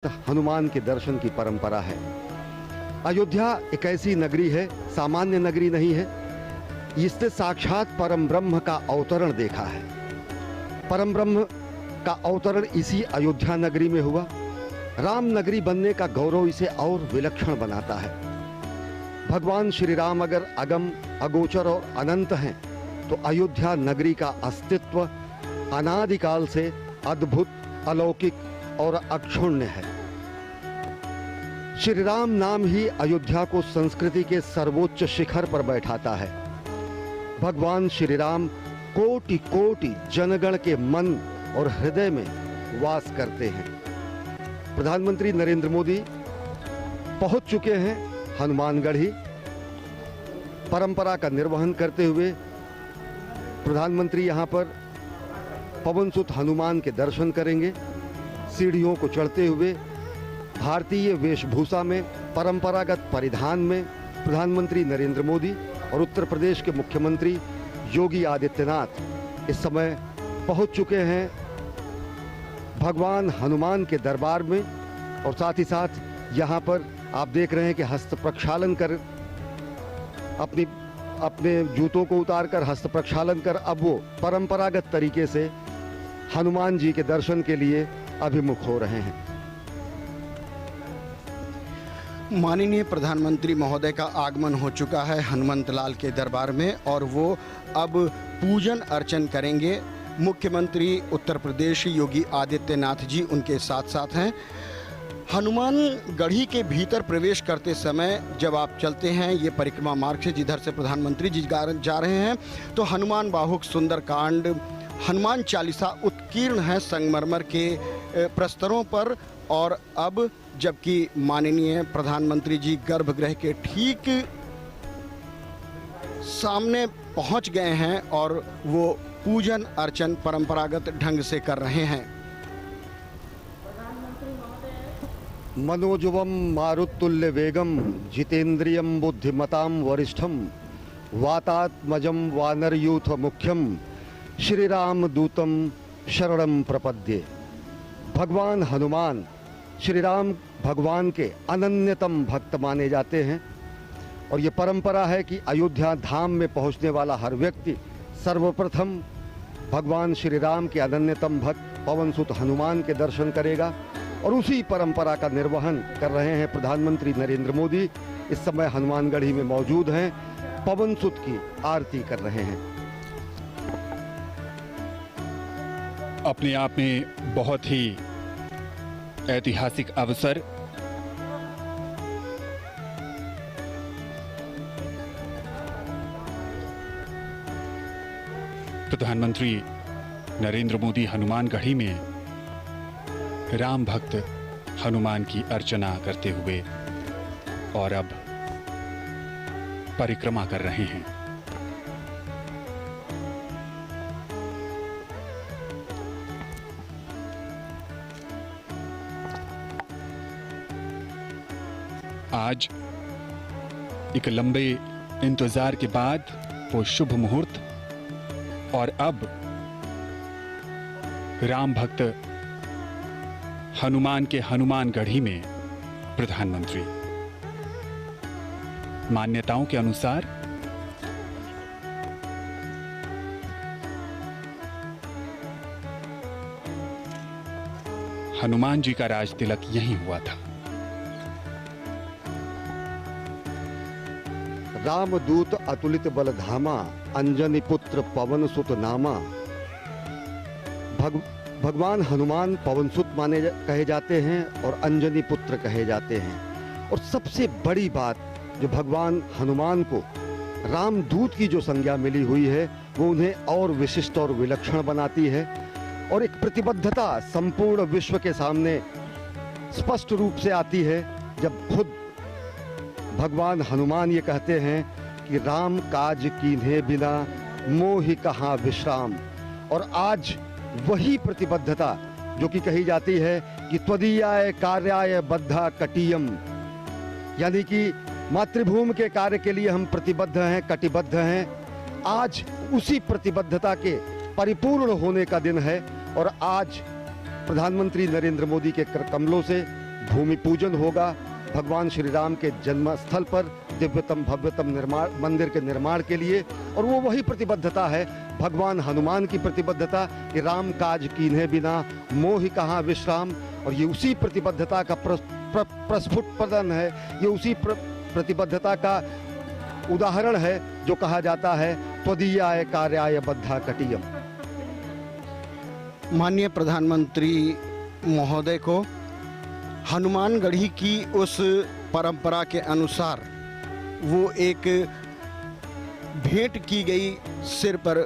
हनुमान के दर्शन की परंपरा है। अयोध्या एक ऐसी नगरी है, सामान्य नगरी नहीं है। इसने साक्षात परम ब्रह्म का अवतरण देखा है। परम ब्रह्म का अवतरण इसी अयोध्या नगरी में हुआ। राम नगरी बनने का गौरव इसे और विलक्षण बनाता है। भगवान श्री राम अगर अगम, अगोचर और अनंत हैं, तो अयोध्या नगरी का अस्तित्व अनादिकाल से अद्भुत, अलौकिक और अक्षुण्य है। श्री राम नाम ही अयोध्या को संस्कृति के सर्वोच्च शिखर पर बैठाता है। भगवान श्री राम कोटि कोटि जनगण के मन और हृदय में वास करते हैं। प्रधानमंत्री नरेंद्र मोदी पहुंच चुके हैं हनुमानगढ़ी। परंपरा का निर्वहन करते हुए प्रधानमंत्री यहां पर पवन सुत हनुमान के दर्शन करेंगे। सीढ़ियों को चढ़ते हुए भारतीय वेशभूषा में, परंपरागत परिधान में प्रधानमंत्री नरेंद्र मोदी और उत्तर प्रदेश के मुख्यमंत्री योगी आदित्यनाथ इस समय पहुंच चुके हैं भगवान हनुमान के दरबार में। और साथ ही साथ यहां पर आप देख रहे हैं कि हस्त प्रक्षालन कर अपने जूतों को उतारकर हस्त प्रक्षालन कर अब वो परंपरागत तरीके से हनुमान जी के दर्शन के लिए अभिमुख हो रहे हैं। माननीय प्रधानमंत्री महोदय का आगमन हो चुका है हनुमंत लाल के दरबार में और वो अब पूजन अर्चन करेंगे। मुख्यमंत्री उत्तर प्रदेश योगी आदित्यनाथ जी उनके साथ साथ हैं। हनुमान गढ़ी के भीतर प्रवेश करते समय जब आप चलते हैं ये परिक्रमा मार्ग से जिधर से प्रधानमंत्री जी जा रहे हैं, तो हनुमान बाहुक सुंदरकांड, हनुमान चालीसा उत्कीर्ण है संगमरमर के प्रस्तरों पर। और अब जबकि माननीय प्रधानमंत्री जी गर्भगृह के ठीक सामने पहुंच गए हैं और वो पूजन अर्चन परंपरागत ढंग से कर रहे हैं। मनोजवम मारुतुल्य वेगम जितेंद्रियम बुद्धिमताम वरिष्ठम वातात्मजम वानरयूथ मुख्यम श्री राम दूतम शरणम प्रपद्ये। भगवान हनुमान श्री राम भगवान के अनन्यतम भक्त माने जाते हैं और ये परंपरा है कि अयोध्या धाम में पहुंचने वाला हर व्यक्ति सर्वप्रथम भगवान श्री राम के अनन्यतम भक्त पवन सुत हनुमान के दर्शन करेगा। और उसी परंपरा का निर्वहन कर रहे हैं प्रधानमंत्री नरेंद्र मोदी। इस समय हनुमानगढ़ी में मौजूद हैं, पवन सुत की आरती कर रहे हैं। अपने आप में बहुत ही ऐतिहासिक अवसर। प्रधानमंत्री नरेंद्र मोदी हनुमानगढ़ी में राम भक्त हनुमान की अर्चना करते हुए और अब परिक्रमा कर रहे हैं। आज एक लंबे इंतजार के बाद वो शुभ मुहूर्त और अब राम भक्त हनुमान के हनुमानगढ़ी में प्रधानमंत्री। मान्यताओं के अनुसार हनुमान जी का राज तिलक यहीं हुआ था। रामदूत अतुलित बलधामा अंजनी पुत्र पवन सुत नामा। भगवान हनुमान पवन सुत कहे जाते हैं और अंजनी पुत्र कहे जाते हैं। और सबसे बड़ी बात जो भगवान हनुमान को रामदूत की जो संज्ञा मिली हुई है वो उन्हें और विशिष्ट और विलक्षण बनाती है। और एक प्रतिबद्धता संपूर्ण विश्व के सामने स्पष्ट रूप से आती है जब खुद भगवान हनुमान ये कहते हैं कि राम काज कीन्हे बिना मोहि कहाँ विश्राम। और आज वही प्रतिबद्धता जो कि कही जाती है कि त्वदीयाय कार्याय बद्धा कटियम, यानी कि मातृभूमि के कार्य के लिए हम प्रतिबद्ध हैं, कटिबद्ध हैं। आज उसी प्रतिबद्धता के परिपूर्ण होने का दिन है और आज प्रधानमंत्री नरेंद्र मोदी के कर कमलों से भूमि पूजन होगा भगवान श्री राम के जन्म स्थल पर दिव्यतम भव्यतम निर्माण मंदिर के निर्माण के लिए। और वो वही प्रतिबद्धता है भगवान हनुमान की प्रतिबद्धता कि राम काज कीन्हे बिना मोहि कहाँ विश्राम। और ये उसी प्रतिबद्धता का प्रस्फुटन है, ये उसी प्रतिबद्धता का उदाहरण है जो कहा जाता है त्वदीयाय कार्याय बद्धा कटियम। माननीय प्रधानमंत्री महोदय को हनुमानगढ़ी की उस परंपरा के अनुसार वो एक भेंट की गई सिर पर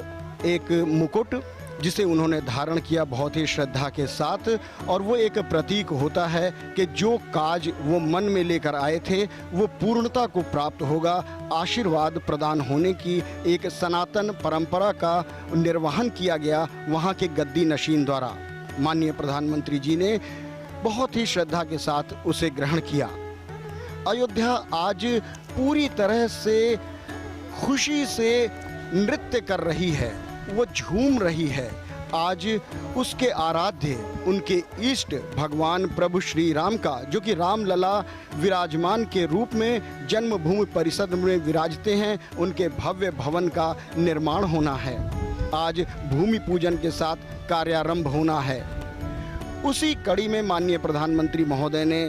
एक मुकुट जिसे उन्होंने धारण किया बहुत ही श्रद्धा के साथ। और वो एक प्रतीक होता है कि जो काज वो मन में लेकर आए थे वो पूर्णता को प्राप्त होगा। आशीर्वाद प्रदान होने की एक सनातन परंपरा का निर्वहन किया गया वहाँ के गद्दी नशीन द्वारा। माननीय प्रधानमंत्री जी ने बहुत ही श्रद्धा के साथ उसे ग्रहण किया। अयोध्या आज पूरी तरह से खुशी से नृत्य कर रही है, वो झूम रही है। आज उसके आराध्य उनके इष्ट भगवान प्रभु श्री राम का, जो कि रामलला विराजमान के रूप में जन्मभूमि परिषद में विराजते हैं, उनके भव्य भवन का निर्माण होना है। आज भूमि पूजन के साथ कार्यारंभ होना है। उसी कड़ी में माननीय प्रधानमंत्री महोदय ने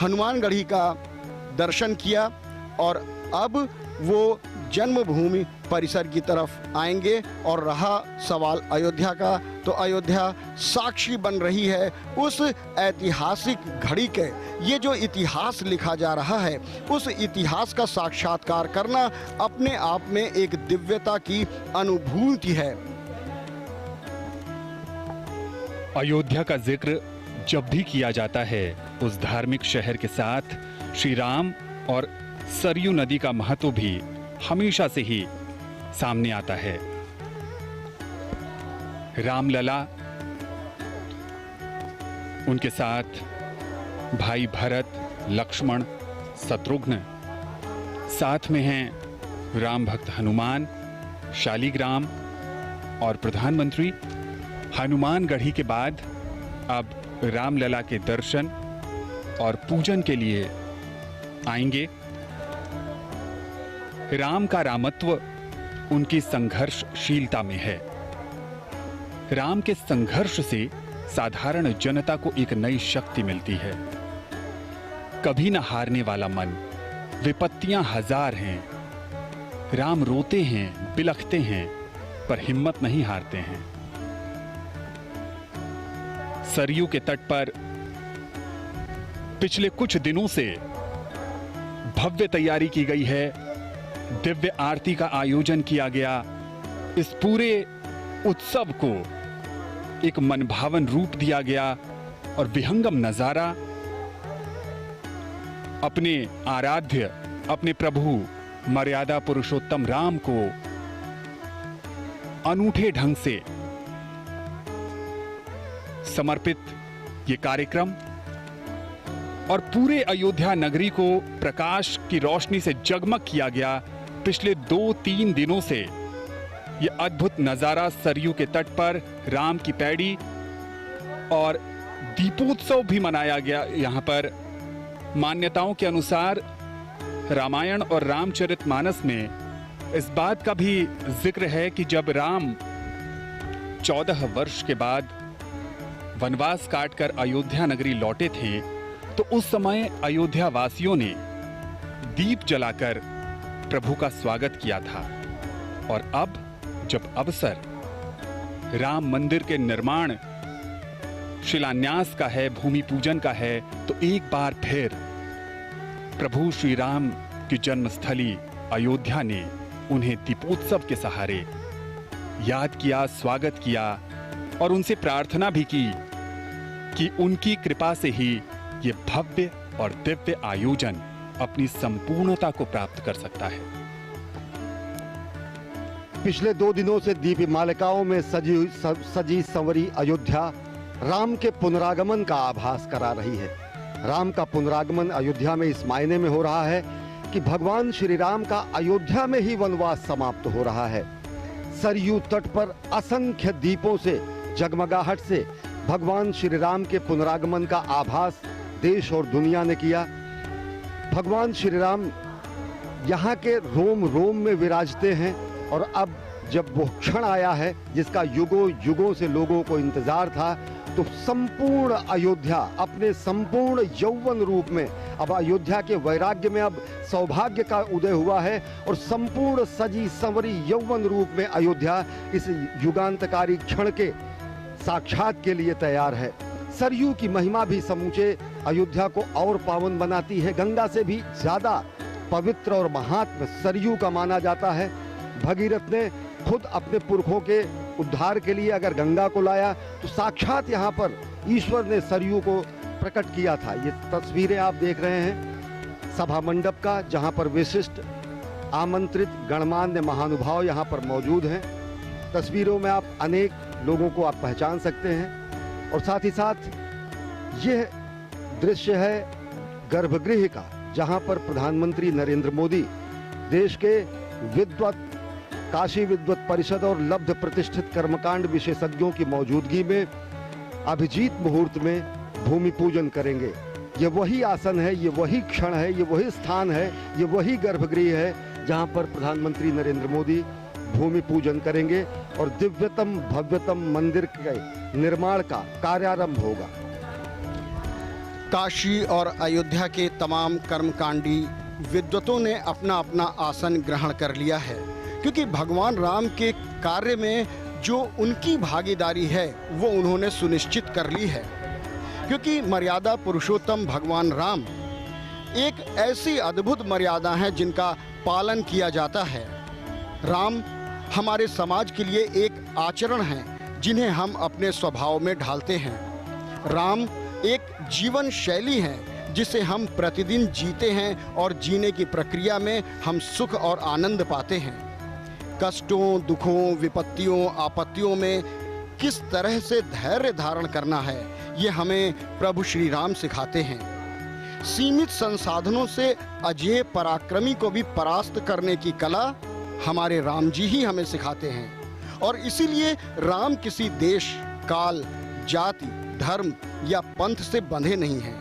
हनुमानगढ़ी का दर्शन किया और अब वो जन्मभूमि परिसर की तरफ आएंगे। और रहा सवाल अयोध्या का, तो अयोध्या साक्षी बन रही है उस ऐतिहासिक घड़ी के। ये जो इतिहास लिखा जा रहा है उस इतिहास का साक्षात्कार करना अपने आप में एक दिव्यता की अनुभूति है। अयोध्या का जिक्र जब भी किया जाता है उस धार्मिक शहर के साथ श्री राम और सरयू नदी का महत्व भी हमेशा से ही सामने आता है। रामलला, उनके साथ भाई भरत, लक्ष्मण, शत्रुघ्न, साथ में हैं राम भक्त हनुमान, शालिग्राम और प्रधानमंत्री। हनुमानगढ़ी के बाद अब रामलला के दर्शन और पूजन के लिए आएंगे। राम का रामत्व उनकी संघर्षशीलता में है। राम के संघर्ष से साधारण जनता को एक नई शक्ति मिलती है। कभी न हारने वाला मन, विपत्तियां हजार हैं। राम रोते हैं, बिलखते हैं, पर हिम्मत नहीं हारते हैं। सरयू के तट पर पिछले कुछ दिनों से भव्य तैयारी की गई है। दिव्य आरती का आयोजन किया गया। इस पूरे उत्सव को एक मनभावन रूप दिया गया और विहंगम नजारा अपने आराध्य, अपने प्रभु मर्यादा पुरुषोत्तम राम को अनूठे ढंग से समर्पित ये कार्यक्रम और पूरे अयोध्या नगरी को प्रकाश की रोशनी से जगमग किया गया। पिछले 2-3 दिनों से ये अद्भुत नजारा सरयू के तट पर राम की पैड़ी और दीपोत्सव भी मनाया गया। यहाँ पर मान्यताओं के अनुसार रामायण और रामचरितमानस में इस बात का भी जिक्र है कि जब राम 14 वर्ष के बाद वनवास काटकर अयोध्या नगरी लौटे थे तो उस समय अयोध्या वासियों ने दीप जलाकर प्रभु का स्वागत किया था। और अब जब अवसर राम मंदिर के निर्माण शिलान्यास का है, भूमि पूजन का है, तो एक बार फिर प्रभु श्री राम की जन्मस्थली अयोध्या ने उन्हें दीपोत्सव के सहारे याद किया, स्वागत किया और उनसे प्रार्थना भी की कि उनकी कृपा से ही ये भव्य और दिव्य आयोजन अपनी संपूर्णता को प्राप्त कर सकता है। पिछले 2 दिनों से दीप मालिकाओं में सजी संवरी अयोध्या राम के पुनरागमन का आभास करा रही है। राम का पुनरागमन अयोध्या में इस मायने में हो रहा है कि भगवान श्री राम का अयोध्या में ही वनवास समाप्त हो रहा है। सरयू तट पर असंख्य दीपों से, जगमगाहट से भगवान श्री राम के पुनरागमन का आभास देश और दुनिया ने किया। भगवान श्री राम यहाँ के रोम रोम में विराजते हैं और अब जब वो क्षण आया है जिसका युगों युगों से लोगों को इंतजार था, तो संपूर्ण अयोध्या अपने संपूर्ण यौवन रूप में, अब अयोध्या के वैराग्य में अब सौभाग्य का उदय हुआ है और संपूर्ण सजी संवरी यौवन रूप में अयोध्या इस युगांतकारी क्षण के साक्षात के लिए तैयार है। सरयू की महिमा भी समूचे अयोध्या को और पावन बनाती है। गंगा से भी ज्यादा पवित्र और महात्म सरयू का माना जाता है। भगीरथ ने खुद अपने पुरखों के उद्धार के लिए अगर गंगा को लाया, तो साक्षात यहाँ पर ईश्वर ने सरयू को प्रकट किया था। ये तस्वीरें आप देख रहे हैं सभा मंडप का, जहाँ पर विशिष्ट आमंत्रित गणमान्य महानुभाव यहाँ पर मौजूद हैं। तस्वीरों में आप अनेक लोगों को आप पहचान सकते हैं और साथ ही साथ यह दृश्य है गर्भगृह का, जहाँ पर प्रधानमंत्री नरेंद्र मोदी देश के विद्वत काशी विद्वत परिषद और लब्ध प्रतिष्ठित कर्मकांड विशेषज्ञों की मौजूदगी में अभिजीत मुहूर्त में भूमि पूजन करेंगे। ये वही आसन है, ये वही क्षण है, ये वही स्थान है, ये वही गर्भगृह है जहां पर प्रधानमंत्री नरेंद्र मोदी भूमि पूजन करेंगे और दिव्यतम भव्यतम मंदिर के निर्माण का कार्यारंभ होगा। काशी और अयोध्या के तमाम कर्मकांडी विद्वतों ने अपना अपना आसन ग्रहण कर लिया है, क्योंकि भगवान राम के कार्य में जो उनकी भागीदारी है वो उन्होंने सुनिश्चित कर ली है। क्योंकि मर्यादा पुरुषोत्तम भगवान राम एक ऐसी अद्भुत मर्यादा है जिनका पालन किया जाता है। राम हमारे समाज के लिए एक आचरण है जिन्हें हम अपने स्वभाव में ढालते हैं। राम एक जीवन शैली है जिसे हम प्रतिदिन जीते हैं और जीने की प्रक्रिया में हम सुख और आनंद पाते हैं। कष्टों, दुखों, विपत्तियों, आपत्तियों में किस तरह से धैर्य धारण करना है, ये हमें प्रभु श्री राम सिखाते हैं। सीमित संसाधनों से अजेय पराक्रमी को भी परास्त करने की कला हमारे राम जी ही हमें सिखाते हैं। और इसीलिए राम किसी देश, काल, जाति, धर्म या पंथ से बंधे नहीं हैं।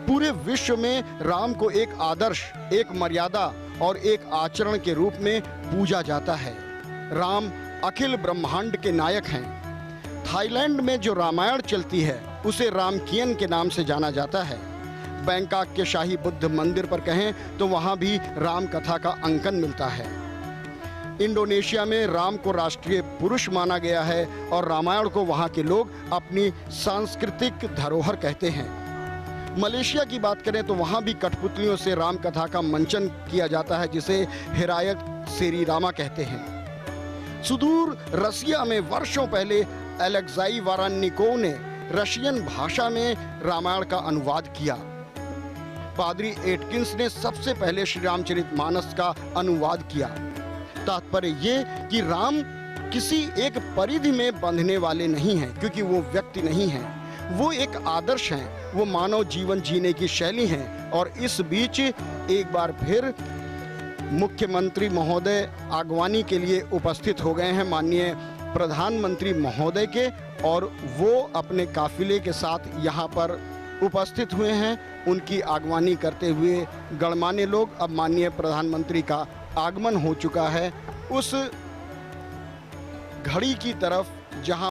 पूरे विश्व में राम को एक आदर्श, एक मर्यादा और एक आचरण के रूप में पूजा जाता है। राम अखिल ब्रह्मांड के नायक हैं। थाईलैंड में जो रामायण चलती है उसे रामकियन के नाम से जाना जाता है। बैंकॉक के शाही बुद्ध मंदिर पर कहें तो वहाँ भी राम कथा का अंकन मिलता है। इंडोनेशिया में राम को राष्ट्रीय पुरुष माना गया है और रामायण को वहाँ के लोग अपनी सांस्कृतिक धरोहर कहते हैं। मलेशिया की बात करें तो वहाँ भी कठपुतलियों से राम कथा का मंचन किया जाता है, जिसे हिरायत सेरी रामा कहते हैं। सुदूर रसिया में वर्षों पहले अलेक्साई वारानिकोव ने रशियन भाषा में रामायण का अनुवाद किया। पादरी एटकिंस ने सबसे पहले श्री रामचरितमानस का अनुवाद किया। तात्पर्य ये कि राम किसी एक परिधि में बंधने वाले नहीं हैं, क्योंकि वो व्यक्ति नहीं हैं, वो एक आदर्श हैं, वो मानव जीवन जीने की शैली हैं। और इस बीच एक बार फिर मुख्यमंत्री महोदय आगवानी के लिए उपस्थित हो गए हैं माननीय प्रधानमंत्री महोदय के, और वो अपने काफिले के साथ यहाँ पर उपस्थित हुए हैं। उनकी आगवानी करते हुए गणमान्य लोग, अब माननीय प्रधानमंत्री का आगमन हो चुका है उस घड़ी की तरफ जहाँ